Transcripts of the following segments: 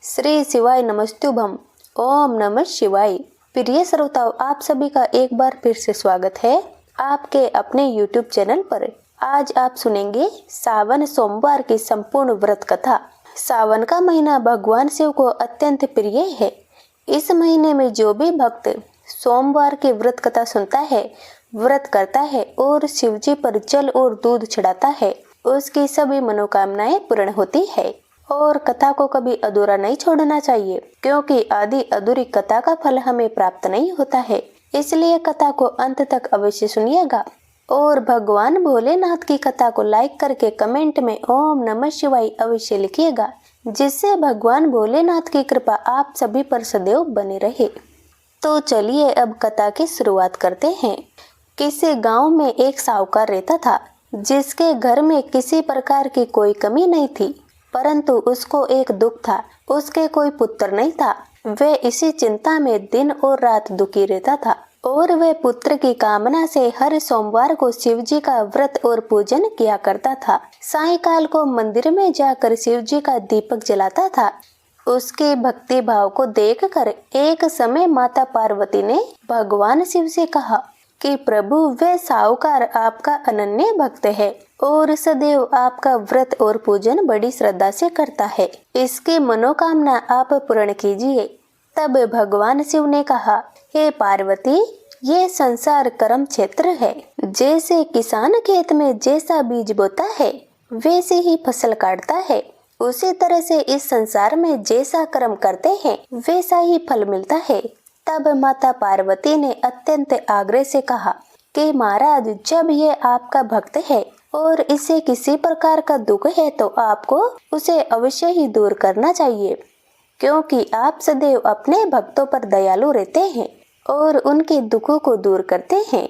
श्री शिवाय नमस्तुभम। ओम नमः शिवाय। प्रिय श्रोताओं, आप सभी का एक बार फिर से स्वागत है आपके अपने YouTube चैनल पर। आज आप सुनेंगे सावन सोमवार की संपूर्ण व्रत कथा। सावन का महीना भगवान शिव को अत्यंत प्रिय है। इस महीने में जो भी भक्त सोमवार की व्रत कथा सुनता है, व्रत करता है और शिव जी पर जल और दूध चढ़ाता है, उसकी सभी मनोकामनाएं पूर्ण होती है। और कथा को कभी अधूरा नहीं छोड़ना चाहिए, क्योंकि आधी अधूरी कथा का फल हमें प्राप्त नहीं होता है। इसलिए कथा को अंत तक अवश्य सुनिएगा और भगवान भोलेनाथ की कथा को लाइक करके कमेंट में ओम नमः शिवाय अवश्य लिखिएगा, जिससे भगवान भोलेनाथ की कृपा आप सभी पर सदैव बनी रहे। तो चलिए अब कथा की शुरुआत करते हैं। किसी गांव में एक साहूकार रहता था, जिसके घर में किसी प्रकार की कोई कमी नहीं थी, परंतु उसको एक दुख था। उसके कोई पुत्र नहीं था। वह इसी चिंता में दिन और रात दुखी रहता था और वह पुत्र की कामना से हर सोमवार को शिव जी का व्रत और पूजन किया करता था। सायंकाल को मंदिर में जाकर शिव जी का दीपक जलाता था। उसके भक्ति भाव को देखकर एक समय माता पार्वती ने भगवान शिव से कहा कि प्रभु, वह साहूकार आपका अनन्य भक्त है और सदैव आपका व्रत और पूजन बड़ी श्रद्धा से करता है। इसकी मनोकामना आप पूर्ण कीजिए। तब भगवान शिव ने कहा, हे पार्वती, ये संसार कर्म क्षेत्र है। जैसे किसान खेत में जैसा बीज बोता है, वैसे ही फसल काटता है, उसी तरह से इस संसार में जैसा कर्म करते हैं वैसा ही फल मिलता है। तब माता पार्वती ने अत्यंत आग्रह से कहा कि महाराज, जब ये आपका भक्त है और इसे किसी प्रकार का दुख है तो आपको उसे अवश्य ही दूर करना चाहिए, क्योंकि आप सदैव अपने भक्तों पर दयालु रहते हैं और उनके दुखों को दूर करते हैं।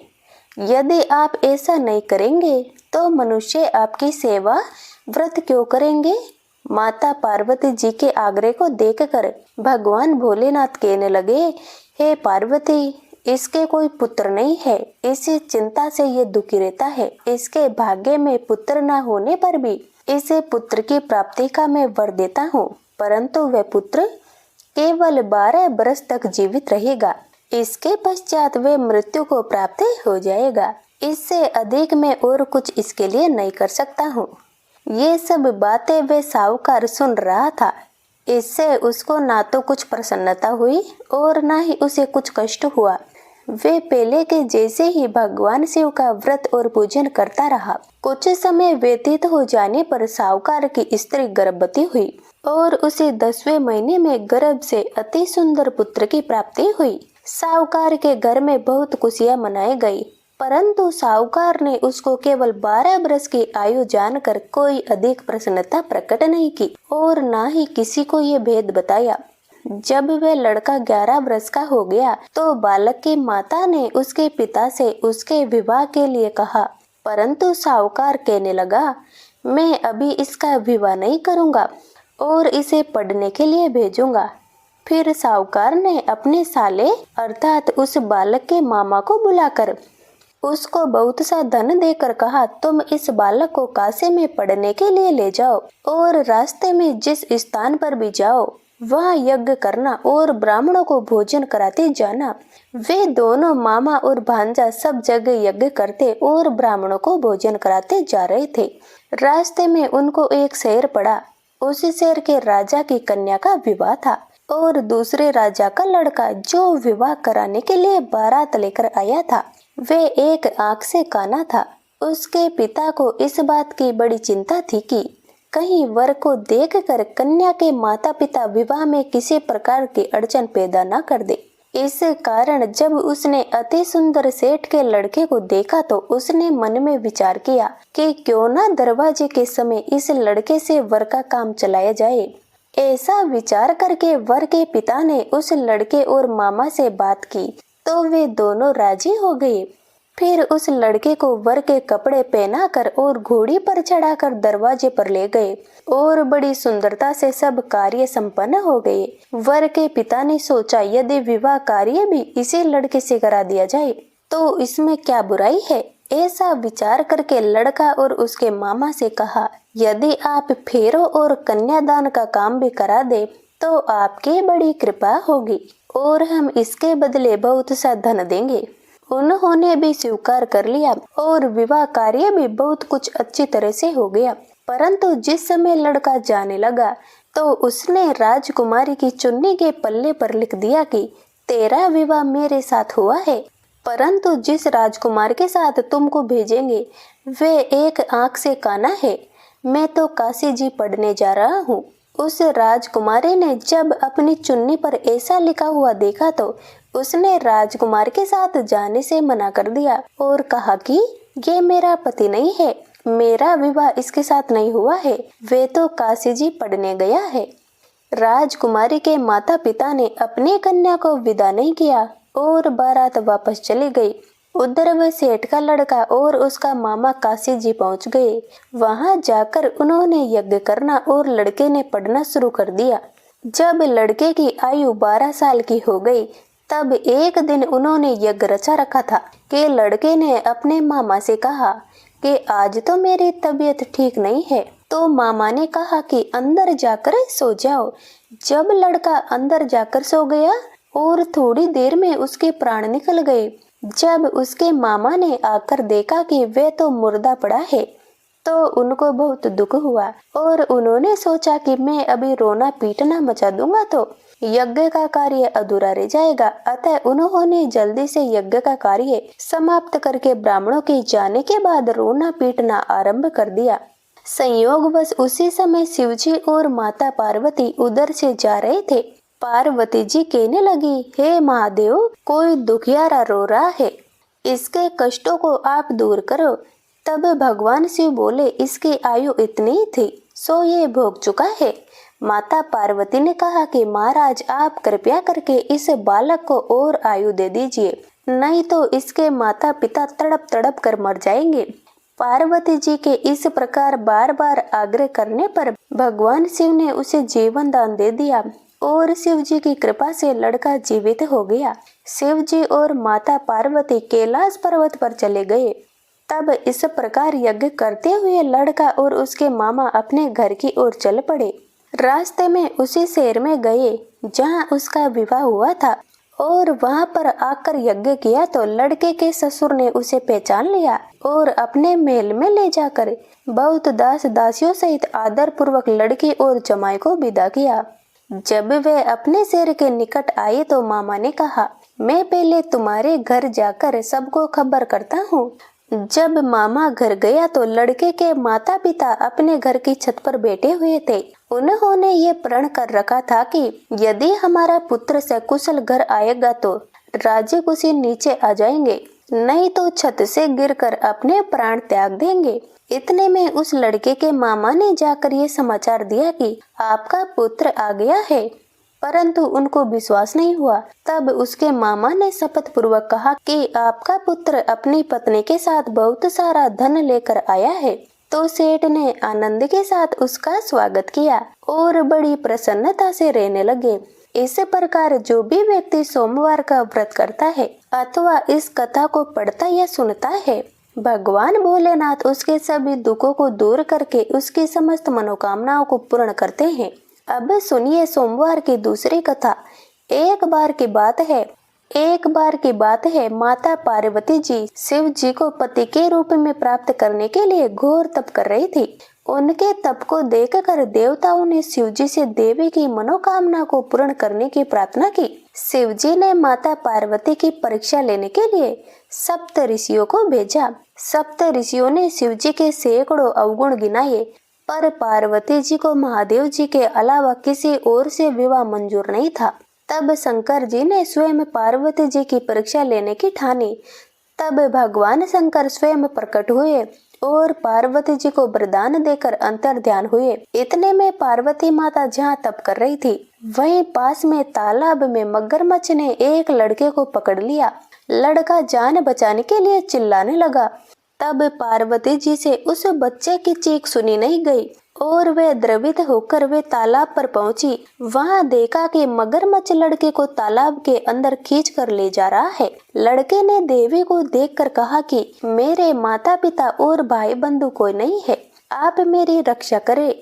यदि आप ऐसा नहीं करेंगे तो मनुष्य आपकी सेवा व्रत क्यों करेंगे। माता पार्वती जी के आग्रह को देखकर भगवान भोलेनाथ कहने लगे, हे पार्वती, इसके कोई पुत्र नहीं है, इसी चिंता से ये दुखी रहता है। इसके भाग्य में पुत्र न होने पर भी इसे पुत्र की प्राप्ति का मैं वर देता हूँ, परंतु वह पुत्र केवल 12 वर्ष तक जीवित रहेगा। इसके पश्चात वह मृत्यु को प्राप्त हो जाएगा। इससे अधिक मैं और कुछ इसके लिए नहीं कर सकता हूँ। ये सब बातें वह साहूकार सुन रहा था। इससे उसको ना तो कुछ प्रसन्नता हुई और ना ही उसे कुछ कष्ट हुआ। वे पहले के जैसे ही भगवान शिव का व्रत और पूजन करता रहा। कुछ समय व्यतीत हो जाने पर साहूकार की स्त्री गर्भवती हुई और उसे 10वें महीने में गर्भ से अति सुंदर पुत्र की प्राप्ति हुई। साहूकार के घर में बहुत खुशियां मनाई गई, परंतु साहूकार ने उसको केवल 12 वर्ष की आयु जानकर कोई अधिक प्रसन्नता प्रकट नहीं की और ना ही किसी को ये भेद बताया। जब वह लड़का 11 वर्ष का हो गया तो बालक की माता ने उसके पिता से उसके विवाह के लिए कहा, परंतु साहूकार कहने लगा, मैं अभी इसका विवाह नहीं करूंगा और इसे पढ़ने के लिए भेजूंगा। फिर साहूकार ने अपने साले अर्थात उस बालक के मामा को बुलाकर उसको बहुत सा धन देकर कहा, तुम इस बालक को काशी में पढ़ने के लिए ले जाओ और रास्ते में जिस स्थान पर भी जाओ वहाँ यज्ञ करना और ब्राह्मणों को भोजन कराते जाना। वे दोनों मामा और भांजा सब जगह यज्ञ करते और ब्राह्मणों को भोजन कराते जा रहे थे। रास्ते में उनको एक शहर पड़ा। उस शहर के राजा की कन्या का विवाह था और दूसरे राजा का लड़का जो विवाह कराने के लिए बारात लेकर आया था, वे एक आंख से काना था। उसके पिता को इस बात की बड़ी चिंता थी कि कहीं वर को देखकर कन्या के माता पिता विवाह में किसी प्रकार की अड़चन पैदा न कर दे। इस कारण जब उसने अति सुंदर सेठ के लड़के को देखा तो उसने मन में विचार किया कि क्यों न दरवाजे के समय इस लड़के से वर का काम चलाया जाए। ऐसा विचार करके वर के पिता ने उस लड़के और मामा से बात की तो वे दोनों राजी हो गए। फिर उस लड़के को वर के कपड़े पहनाकर और घोड़ी पर चढ़ाकर दरवाजे पर ले गए और बड़ी सुंदरता से सब कार्य संपन्न हो गए। वर के पिता ने सोचा, यदि विवाह कार्य भी इसी लड़के से करा दिया जाए तो इसमें क्या बुराई है। ऐसा विचार करके लड़का और उसके मामा से कहा, यदि आप फेरों और कन्यादान का काम भी करा दे तो आपकी बड़ी कृपा होगी और हम इसके बदले बहुत सा धन देंगे। उन्होंने भी स्वीकार कर लिया और विवाह कार्य भी बहुत कुछ अच्छी तरह से हो गया। परंतु जिस समय लड़का जाने लगा तो उसने राजकुमारी की चुन्नी के पल्ले पर लिख दिया कि तेरा विवाह मेरे साथ हुआ है, परंतु जिस राजकुमार के साथ तुमको भेजेंगे वे एक आंख से काना है। मैं तो काशी जी पढ़ने जा रहा हूँ। उस राजकुमारी ने जब अपनी चुन्नी पर ऐसा लिखा हुआ देखा तो उसने राजकुमार के साथ जाने से मना कर दिया और कहा कि ये मेरा पति नहीं है, मेरा विवाह इसके साथ नहीं हुआ है, वे तो काशी जी पढ़ने गया है। राजकुमारी के माता पिता ने अपनी कन्या को विदा नहीं किया और बारात वापस चली गई। उधर वह सेठ का लड़का और उसका मामा काशी जी पहुंच गए। वहां जाकर उन्होंने यज्ञ करना और लड़के ने पढ़ना शुरू कर दिया। जब लड़के की आयु 12 साल की हो गई तब एक दिन उन्होंने यज्ञ रचा रखा था कि लड़के ने अपने मामा से कहा कि आज तो मेरी तबीयत ठीक नहीं है। तो मामा ने कहा कि अंदर जाकर सो जाओ। जब लड़का अंदर जाकर सो गया और थोड़ी देर में उसके प्राण निकल गए। जब उसके मामा ने आकर देखा कि वे तो मुर्दा पड़ा है तो उनको बहुत दुख हुआ और उन्होंने सोचा कि मैं अभी रोना पीटना मचा दूंगा तो यज्ञ का कार्य अधूरा रह जाएगा। अतः उन्होंने जल्दी से यज्ञ का कार्य समाप्त करके ब्राह्मणों के जाने के बाद रोना पीटना आरंभ कर दिया। संयोगवश उसी समय शिवजी और माता पार्वती उधर से जा रहे थे। पार्वती जी कहने लगी, हे महादेव, कोई दुखियारा रो रहा है, इसके कष्टों को आप दूर करो। तब भगवान शिव बोले, इसकी आयु इतनी थी सो ये भोग चुका है। माता पार्वती ने कहा कि महाराज आप कृपया करके इस बालक को और आयु दे दीजिए, नहीं तो इसके माता पिता तड़प तड़प कर मर जाएंगे। पार्वती जी के इस प्रकार बार बार आग्रह करने पर भगवान शिव ने उसे जीवन दान दे दिया और शिव जी की कृपा से लड़का जीवित हो गया। शिव जी और माता पार्वती कैलाश पर्वत पर चले गए। तब इस प्रकार यज्ञ करते हुए लड़का और उसके मामा अपने घर की ओर चल पड़े। रास्ते में उसी शहर में गए जहां उसका विवाह हुआ था और वहां पर आकर यज्ञ किया तो लड़के के ससुर ने उसे पहचान लिया और अपने महल में ले जाकर बहुत दास दासियों सहित आदर पूर्वक लड़की और जमाई को विदा किया। जब वे अपने शहर के निकट आए तो मामा ने कहा, मैं पहले तुम्हारे घर जाकर सबको खबर करता हूँ। जब मामा घर गया तो लड़के के माता पिता अपने घर की छत पर बैठे हुए थे। उन्होंने ये प्रण कर रखा था कि यदि हमारा पुत्र सकुशल घर आएगा तो राज्य कुशी नीचे आ जाएंगे, नहीं तो छत से गिरकर अपने प्राण त्याग देंगे। इतने में उस लड़के के मामा ने जाकर ये समाचार दिया कि आपका पुत्र आ गया है, परंतु उनको विश्वास नहीं हुआ। तब उसके मामा ने शपथ पूर्वक कहा कि आपका पुत्र अपनी पत्नी के साथ बहुत सारा धन लेकर आया है। तो सेठ ने आनंद के साथ उसका स्वागत किया और बड़ी प्रसन्नता से रहने लगे। इस प्रकार जो भी व्यक्ति सोमवार का व्रत करता है अथवा इस कथा को पढ़ता या सुनता है, भगवान भोलेनाथ उसके सभी दुखों को दूर करके उसकी समस्त मनोकामनाओं को पूर्ण करते हैं। अब सुनिए सोमवार की दूसरी कथा। एक बार की बात है माता पार्वती जी शिव जी को पति के रूप में प्राप्त करने के लिए घोर तप कर रही थी। उनके तप को देखकर देवताओं ने शिव जी से देवी की मनोकामना को पूर्ण करने की प्रार्थना की। शिव जी ने माता पार्वती की परीक्षा लेने के लिए सप्त ऋषियों को भेजा। सप्त ऋषियों ने शिव जी के सैकड़ों अवगुण गिनाए, पर पार्वती जी को महादेव जी के अलावा किसी और से विवाह मंजूर नहीं था। तब शंकर जी ने स्वयं पार्वती जी की परीक्षा लेने की ठानी। तब भगवान शंकर स्वयं प्रकट हुए और पार्वती जी को वरदान देकर अंतर ध्यान हुए। इतने में पार्वती माता जहाँ तप कर रही थी वहीं पास में तालाब में मगरमच्छ ने एक लड़के को पकड़ लिया। लड़का जान बचाने के लिए चिल्लाने लगा। तब पार्वती जी से उस बच्चे की चीख सुनी नहीं गई और वे द्रवित होकर वे तालाब पर पहुंची। वहां देखा कि मगरमच्छ लड़के को तालाब के अंदर खींच कर ले जा रहा है। लड़के ने देवी को देखकर कहा कि मेरे माता पिता और भाई बंधु कोई नहीं है, आप मेरी रक्षा करें।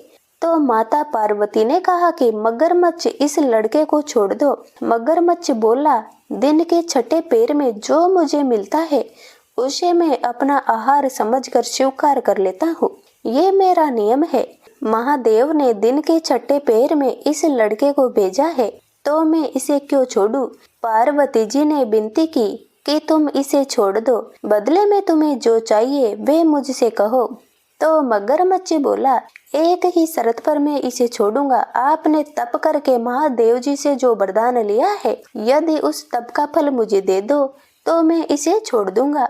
तो माता पार्वती ने कहा कि मगरमच्छ इस लड़के को छोड़ दो। मगरमच्छ बोला, दिन के छठे पैर में जो मुझे मिलता है उसे मैं अपना आहार समझकर स्वीकार कर लेता हूँ, ये मेरा नियम है। महादेव ने दिन के छठे पैर में इस लड़के को भेजा है तो मैं इसे क्यों छोड़ूं? पार्वती जी ने विनती की कि तुम इसे छोड़ दो, बदले में तुम्हें जो चाहिए वे मुझसे कहो। तो मगरमच्छ बोला, एक ही शर्त पर मैं इसे छोड़ूंगा। आपने तप करके महादेव जी से जो वरदान लिया है, यदि उस तप का फल मुझे दे दो तो मैं इसे छोड़ दूंगा।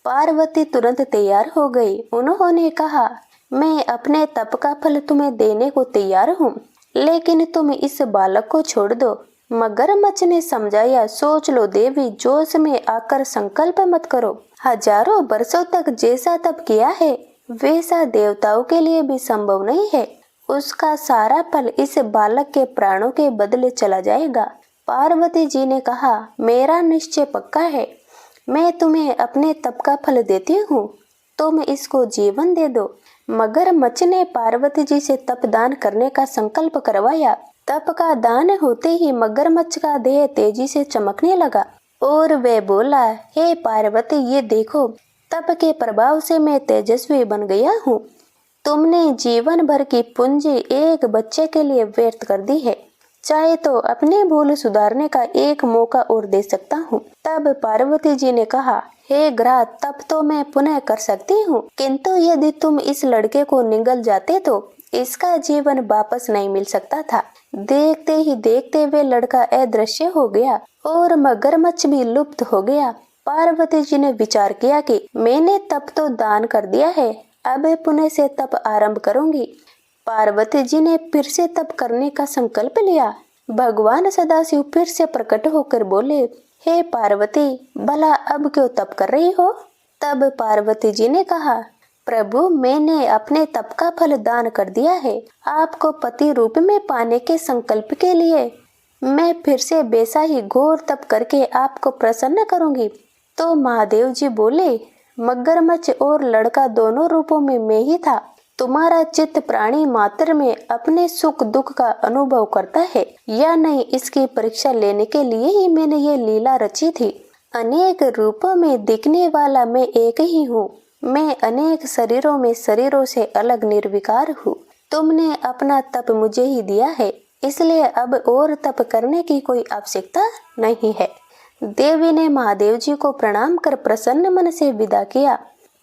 पार्वती तुरंत तैयार हो गई। उन्होंने कहा, मैं अपने तप का फल तुम्हें देने को तैयार हूँ, लेकिन तुम इस बालक को छोड़ दो। मगरमच्छ ने समझाया, सोच लो देवी, जोश में आकर संकल्प मत करो। हजारों वर्षों तक जैसा तप किया है वैसा देवताओं के लिए भी संभव नहीं है। उसका सारा फल इस बालक के प्राणों के बदले चला जाएगा। पार्वती जी ने कहा, मेरा निश्चय पक्का है, मैं तुम्हें अपने तप का फल देती हूँ, तुम इसको जीवन दे दो। मगरमच्छ ने पार्वती जी से तप दान करने का संकल्प करवाया। तप का दान होते ही मगरमच्छ का देह तेजी से चमकने लगा और वह बोला, हे पार्वती, ये देखो, तप के प्रभाव से मैं तेजस्वी बन गया हूँ। तुमने जीवन भर की पूंजी एक बच्चे के लिए व्यर्थ कर दी है, चाहे तो अपनी भूल सुधारने का एक मौका और दे सकता हूँ। तब पार्वती जी ने कहा, हे ग्रह, तब तो मैं पुनः कर सकती हूँ, किंतु यदि तुम इस लड़के को निगल जाते तो इसका जीवन वापस नहीं मिल सकता था। देखते ही देखते वे लड़का अदृश्य हो गया और मगरमच्छ भी लुप्त हो गया। पार्वती जी ने विचार किया कि मैंने तप तो दान कर दिया है, अब पुनः से तप आरंभ करूंगी। पार्वती जी ने फिर से तप करने का संकल्प लिया। भगवान सदाशिव फिर से प्रकट होकर बोले, हे पार्वती, भला अब क्यों तप कर रही हो? तब पार्वती जी ने कहा, प्रभु, मैंने अपने तप का फल दान कर दिया है। आपको पति रूप में पाने के संकल्प के लिए मैं फिर से वैसा ही घोर तप करके आपको प्रसन्न करूंगी। तो महादेव जी बोले, मगरमच्छ और लड़का दोनों रूपों में मैं ही था। तुम्हारा चित्त प्राणी मात्र में अपने सुख दुख का अनुभव करता है या नहीं, इसकी परीक्षा लेने के लिए ही मैंने ये लीला रची थी। अनेक रूपों में दिखने वाला मैं एक ही हूँ। मैं अनेक शरीरों में शरीरों से अलग निर्विकार हूँ। तुमने अपना तप मुझे ही दिया है, इसलिए अब और तप करने की कोई आवश्यकता नहीं है। देवी ने महादेव जी को प्रणाम कर प्रसन्न मन से विदा किया।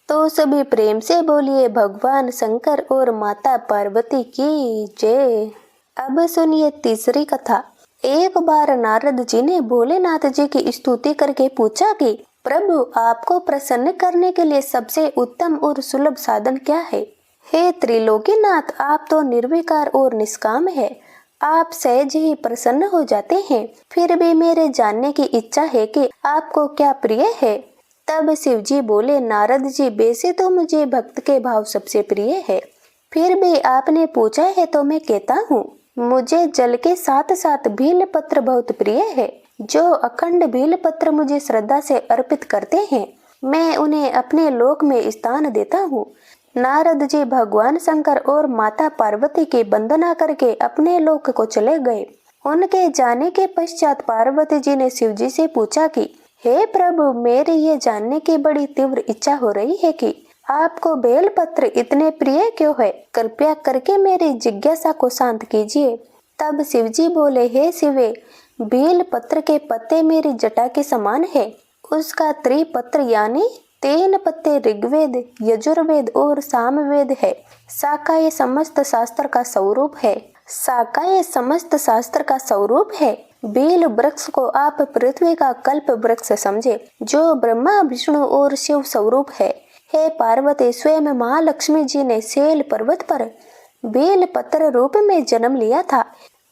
तो सभी प्रेम से बोलिए, भगवान शंकर और माता पार्वती की जय। अब सुनिए तीसरी कथा। एक बार नारद जी ने भोलेनाथ जी की स्तुति करके पूछा कि प्रभु, आपको प्रसन्न करने के लिए सबसे उत्तम और सुलभ साधन क्या है? हे त्रिलोकीनाथ, आप तो निर्विकार और निष्काम है, आप सहज ही प्रसन्न हो जाते हैं। फिर भी मेरे जानने की इच्छा है कि आपको क्या प्रिय है। तब शिव जी बोले, नारद जी, वैसे तो मुझे भक्त के भाव सबसे प्रिय है, फिर भी आपने पूछा है तो मैं कहता हूँ, मुझे जल के साथ साथ भील पत्र बहुत प्रिय है। जो अखंड भील पत्र मुझे श्रद्धा से अर्पित करते हैं, मैं उन्हें अपने लोक में स्थान देता हूँ। नारद जी भगवान शंकर और माता पार्वती की वंदना करके अपने लोक को चले गए। उनके जाने के पश्चात पार्वती जी ने शिव जी से पूछा कि हे प्रभु, मेरी ये जानने की बड़ी तीव्र इच्छा हो रही है कि आपको बेलपत्र इतने प्रिय क्यों है? कृपया करके मेरी जिज्ञासा को शांत कीजिए। तब शिव जी बोले, हे शिवे, बेलपत्र के पत्ते मेरी जटा के समान है। उसका त्रिपत्र यानी 3 पत्ते ऋग्वेद, यजुर्वेद और सामवेद है। शाखा ये समस्त शास्त्र का स्वरूप है। बेल वृक्ष को आप पृथ्वी का कल्प वृक्ष समझे, जो ब्रह्मा विष्णु और शिव स्वरूप है। हे पार्वती, स्वयं महालक्ष्मी जी ने शैल पर्वत पर बेल पत्र रूप में जन्म लिया था।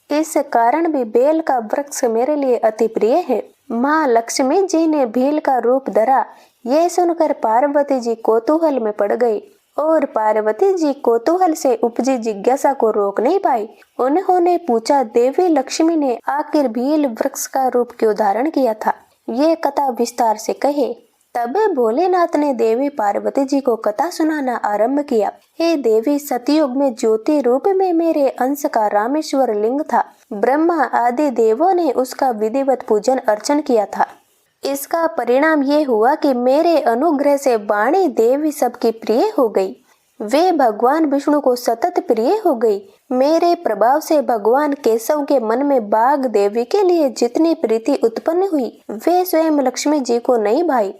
इस कारण भी बेल का वृक्ष मेरे लिए अति प्रिय है। माँ लक्ष्मी जी ने भील का रूप धरा। ये सुनकर पार्वती जी कौतूहल में पड़ गई और पार्वती जी कौतूहल से उपजी जिज्ञासा को रोक नहीं पाई। उन्होंने पूछा, देवी लक्ष्मी ने आखिर भील वृक्ष का रूप क्यों धारण किया था? ये कथा विस्तार से कहे। तब भोलेनाथ ने देवी पार्वती जी को कथा सुनाना आरंभ किया। हे देवी, सतयुग में ज्योति रूप में मेरे अंश का रामेश्वर लिंग था। ब्रह्मा आदि देवों ने उसका विधिवत पूजन अर्चन किया था। इसका परिणाम ये हुआ कि मेरे अनुग्रह से वाणी देवी सबकी प्रिय हो गई। वे भगवान विष्णु को सतत प्रिय हो गई। मेरे प्रभाव से भगवान केशव के मन में बाघ देवी के लिए जितनी प्रीति उत्पन्न हुई, वे स्वयं लक्ष्मी जी को नहीं भाई।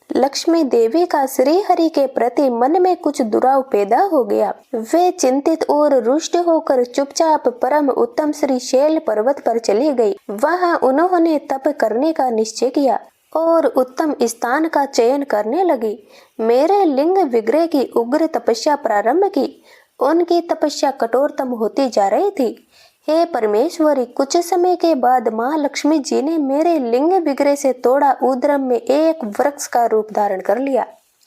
लक्ष्मी देवी का श्री हरि के प्रति मन में कुछ दुराव पैदा हो गया। वे चिंतित और रुष्ट होकर चुपचाप परम उत्तम श्री शैल पर्वत पर चली गई। वहां उन्होंने तप करने का निश्चय किया और उत्तम स्थान का चयन करने लगी। मेरे लिंग विग्रह की उग्र तपस्या प्रारंभ की। उनकी तपस्या कठोरतम होती जा रही थी। हे परमेश्वरी, कुछ समय के बाद माँ लक्ष्मी जी ने मेरे लिंग विग्रह से तोड़ा उद्रम में एक वृक्ष का रूप धारण कर लिया।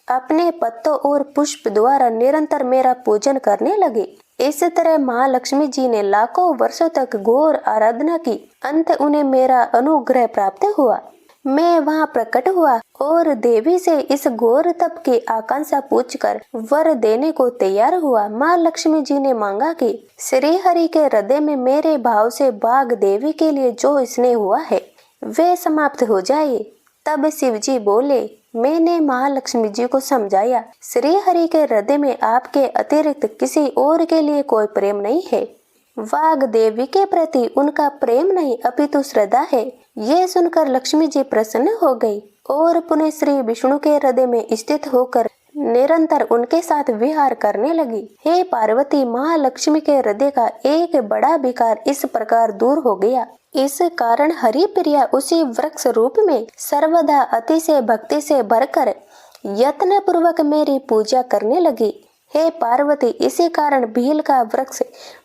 अपने पत्तों और पुष्प द्वारा निरंतर मेरा पूजन करने लगे। इस तरह माँ लक्ष्मी जी ने लाखों वर्षों तक घोर आराधना की। अंत उन्हें मेरा अनुग्रह प्राप्त हुआ। मैं वहां प्रकट हुआ और देवी से इस घोर तप की आकांक्षा पूछकर वर देने को तैयार हुआ। माँ लक्ष्मी जी ने मांगा कि श्री हरि के हृदय में मेरे भाव से बाघ देवी के लिए जो स्नेह हुआ है वे समाप्त हो जाए। तब शिव जी बोले, मैंने महालक्ष्मी जी को समझाया, श्री हरि के हृदय में आपके अतिरिक्त किसी और के लिए कोई प्रेम नहीं है। वाघ देवी के प्रति उनका प्रेम नहीं अपितु श्रद्धा है। ये सुनकर लक्ष्मी जी प्रसन्न हो गई और पुनः श्री विष्णु के हृदय में स्थित होकर निरंतर उनके साथ विहार करने लगी। हे पार्वती, महालक्ष्मी के हृदय का एक बड़ा विकार इस प्रकार दूर हो गया। इस कारण हरि प्रिया उसी वृक्ष रूप में सर्वदा अतिशय भक्ति से भरकर यत्न पूर्वक मेरी पूजा करने लगी। हे पार्वती, इसी कारण भील का वृक्ष,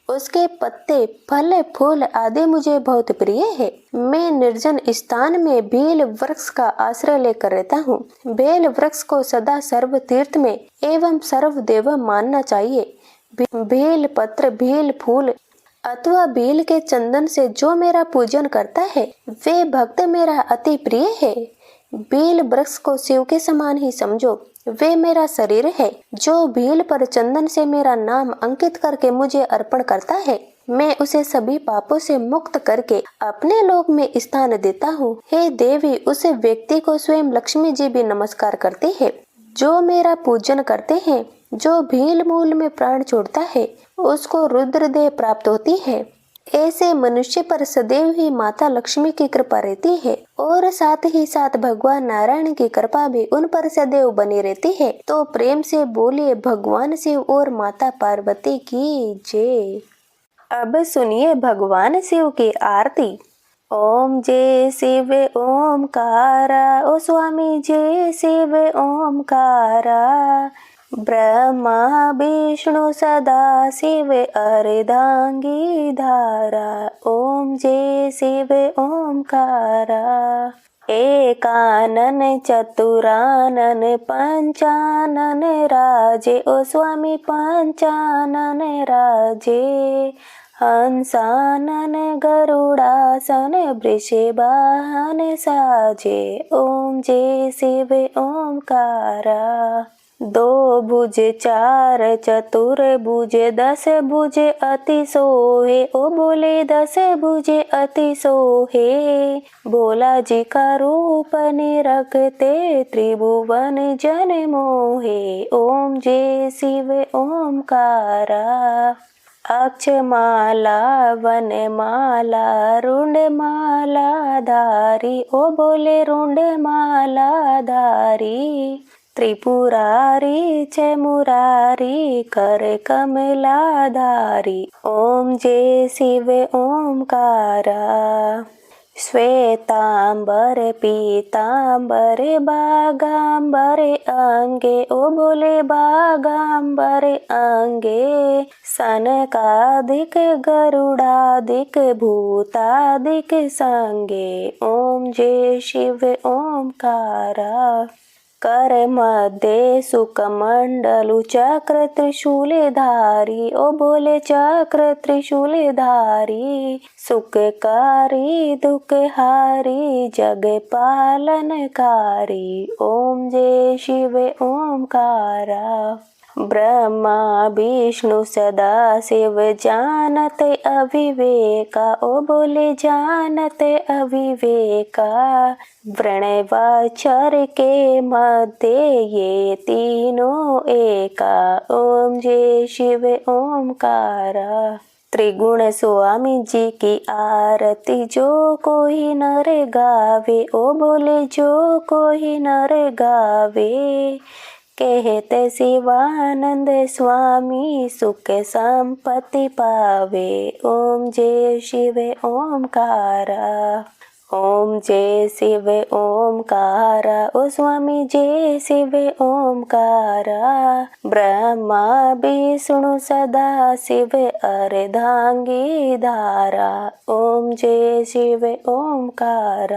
उसके पत्ते, फल, फूल आदि मुझे बहुत प्रिय है। मैं निर्जन स्थान में भील वृक्ष का आश्रय लेकर रहता हूँ। बेल वृक्ष को सदा सर्व तीर्थ में एवं सर्वदेव मानना चाहिए। भील पत्र, भील फूल अथवा भील के चंदन से जो मेरा पूजन करता है वे भक्त मेरा अति प्रिय है। भील वृक्ष को शिव के समान ही समझो। वे मेरा शरीर है। जो भील पर चंदन से मेरा नाम अंकित करके मुझे अर्पण करता है, मैं उसे सभी पापों से मुक्त करके अपने लोक में स्थान देता हूँ। हे देवी, उस व्यक्ति को स्वयं लक्ष्मी जी भी नमस्कार करते हैं। जो मेरा पूजन करते हैं, जो भील मूल में प्राण छोड़ता है, उसको रुद्रदेह प्राप्त होती है। ऐसे मनुष्य पर सदैव ही माता लक्ष्मी की कृपा रहती है और साथ ही साथ भगवान नारायण की कृपा भी उन पर सदैव बनी रहती है। तो प्रेम से बोलिए भगवान शिव और माता पार्वती की जय। अब सुनिए भगवान शिव की आरती। ओम जय शिव ओमकारा, ओ स्वामी जय शिव ओमकारा। ब्रह्मा विष्णु सदा शिव अर्धांगी धारा। ओम जय शिव ओमकारा। एकानन चतुरानन पंचानन राजे, ओ स्वामी पंचानन राजे। हंसानन गरुड़ासन वृषभान साजे। ओम जय शिव ओमकारा। दो भुज चार चतुर भुज दस भुज अति सोहे, ओ बोले दस भुज अति सोहे। भोला जी का रूप निरखते त्रिभुवन जन मोहे। ओम जय शिव ओमकारा। अक्षमाला वनमाला रुंडमाला धारी, ओ बोले रुंडमाला धारी। त्रिपुरारी च मुरारी कर कमलाधारी। ओम जय शिव ओमकारा। श्वेतांबर पीतांबर बागांबर अंगे, ओ बोले बागांबर अंगे। सनकादिक गरुड़ादिक भूतादिक संगे। ओम जय शिव ओमकारा। कर मध्ये सुकमंडलु चक्र त्रिशूलधारी। ओ बोले चक्र त्रिशूलधारी, सुखकारी दुखहारी जग पालनकारी। ओम जय शिव ओमकारा। ब्रह्मा विष्णु सदा शिव जानते अविवेका। ओ बोले जानते अविवेका। व्रणवाचर के मध्य ये तीनों एका। ओम जय शिव ओमकारा। त्रिगुण स्वामी जी की आरती जो कोई नर गावे। ओ बोले जो कोई नर गावे, कहते शिवानंद स्वामी सुख संपत्ति पावे। ओम जय शिव ओमकारा। ओम जय शिव ओमकारा। ओ स्वामी जय शिव ओमकारा। ब्रह्मा विष्णु सदा शिव अर्धांगी धारा। ओम जय शिव ओमकारा।